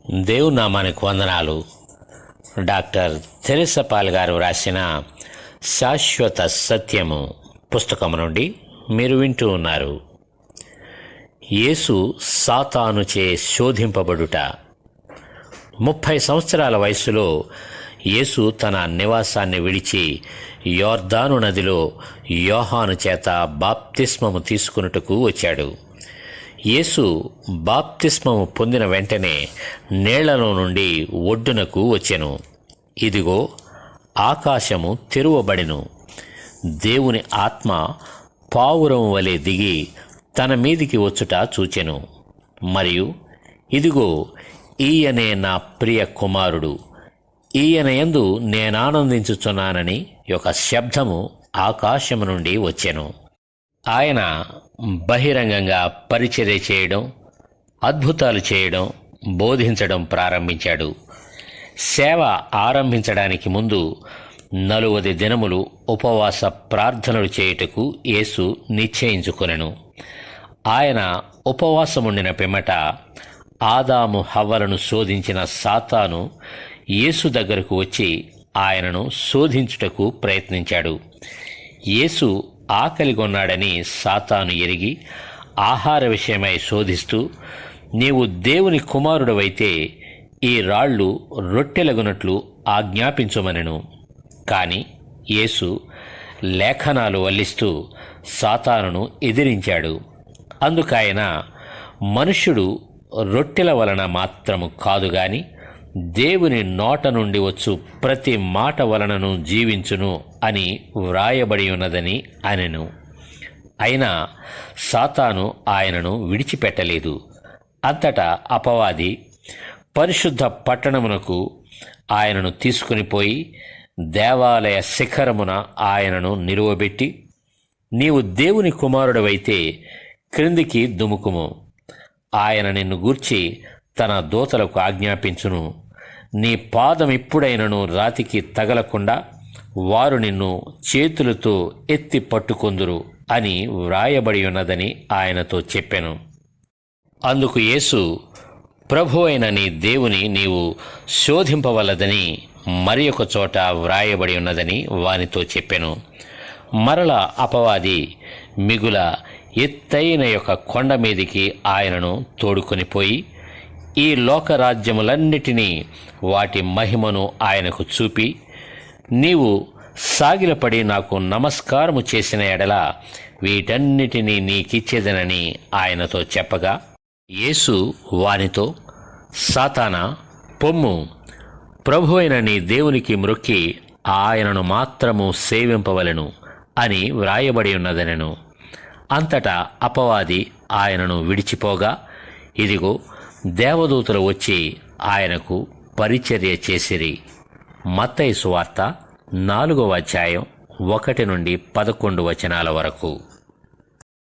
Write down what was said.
దేవుని నామానికి వందనాలు. డాక్టర్ తెరెసా పాల్ గారు రాసిన శాశ్వత సత్యము పుస్తకం నుండి మీరు వింటూ ఉన్నారు. యేసు సాతానుచే శోధింపబడుట. 30 సంవత్సరాల వయసులో యేసు తన నివాసాన్ని విడిచి యోర్దాను నదిలో యోహాను చేత బాప్తిస్మము తీసుకొనుటకు వచ్చాడు. యేసు బాప్తిస్మము పొందిన వెంటనే నీళ్లలో నుండి ఒడ్డునకు వచ్చెను. ఇదిగో, ఆకాశము తెరువబడెను. దేవుని ఆత్మ పావురం వలె దిగి తన మీదికి వచ్చుట చూచెను. మరియు ఇదిగో, ఈయనే నా ప్రియ కుమారుడు, ఈయన యందు నేనానందించుచున్నానని ఒక శబ్దము ఆకాశము నుండి వచ్చెను. ఆయన బహిరంగంగా పరిచర్య చేయడం, అద్భుతాలు చేయడం, బోధించడం ప్రారంభించాడు. సేవ ఆరంభించడానికి ముందు 40 దినములు ఉపవాస ప్రార్థనలు చేయుటకు యేసు నిశ్చయించుకొనెను. ఆయన ఉపవాసముండిన పిమ్మట ఆదాము హవ్వలను శోధించిన సాతాను యేసు దగ్గరకు వచ్చి ఆయనను శోధించుటకు ప్రయత్నించాడు. యేసు ఆకలిగొన్నాడని సాతాను ఎరిగి ఆహార విషయమై శోధిస్తూ, నీవు దేవుని కుమారుడవైతే ఈ రాళ్ళు రొట్టెలగునట్లు ఆజ్ఞాపించుమనెను. కాని యేసు లేఖనాలు వల్లిస్తూ సాతానును ఎదిరించాడు. అందుకాయన, మనుష్యుడు రొట్టెల వలన మాత్రము కాదు గాని దేవుని నోట నుండి వచ్చు ప్రతి మాట వలనను జీవించును అని వ్రాయబడి ఉన్నదని అనెను. అయినా సాతాను ఆయనను విడిచిపెట్టలేదు. అంతటా అపవాది పరిశుద్ధ పట్టణమునకు ఆయనను తీసుకుని పోయి దేవాలయ శిఖరమున ఆయనను నిలువబెట్టి, నీవు దేవుని కుమారుడవైతే క్రిందికి దుముకుము, ఆయన నిన్ను గూర్చి తన దూతలకు ఆజ్ఞాపించును, నీ పాదం ఇప్పుడైనను రాతికి తగలకుండా వారు నిన్ను చేతులతో ఎత్తి పట్టుకొందురు అని వ్రాయబడి ఉన్నదని ఆయనతో చెప్పెను. అందుకు యేసు, ప్రభు అయిన నీ దేవుని నీవు శోధింపవలదని మరి ఒక చోట వ్రాయబడి ఉన్నదని వానితో చెప్పెను. మరల అపవాది మిగుల ఎత్తైన యొక్క కొండ మీదికి ఆయనను తోడుకొని పోయి ఈ లోకరాజ్యములన్నిటినీ వాటి మహిమను ఆయనకు చూపి, నీవు సాగిలపడి నాకు నమస్కారము చేసిన ఎడల వీటన్నిటినీ నీకిచ్చేదనని ఆయనతో చెప్పగా, యేసు వానితో, సాతానా, పొమ్ము, ప్రభు అయిన నీ దేవునికి మ్రొక్కి ఆయనను మాత్రము సేవింపవలెను అని వ్రాయబడి ఉన్నదనెను. అంతటా అపవాది ఆయనను విడిచిపోగా, ఇదిగో, దేవదూతలు వచ్చి ఆయనకు పరిచర్య చేసిరి. మత్తయి సువార్త 4వ అధ్యాయం 1 నుండి 11 వచనాల వరకు.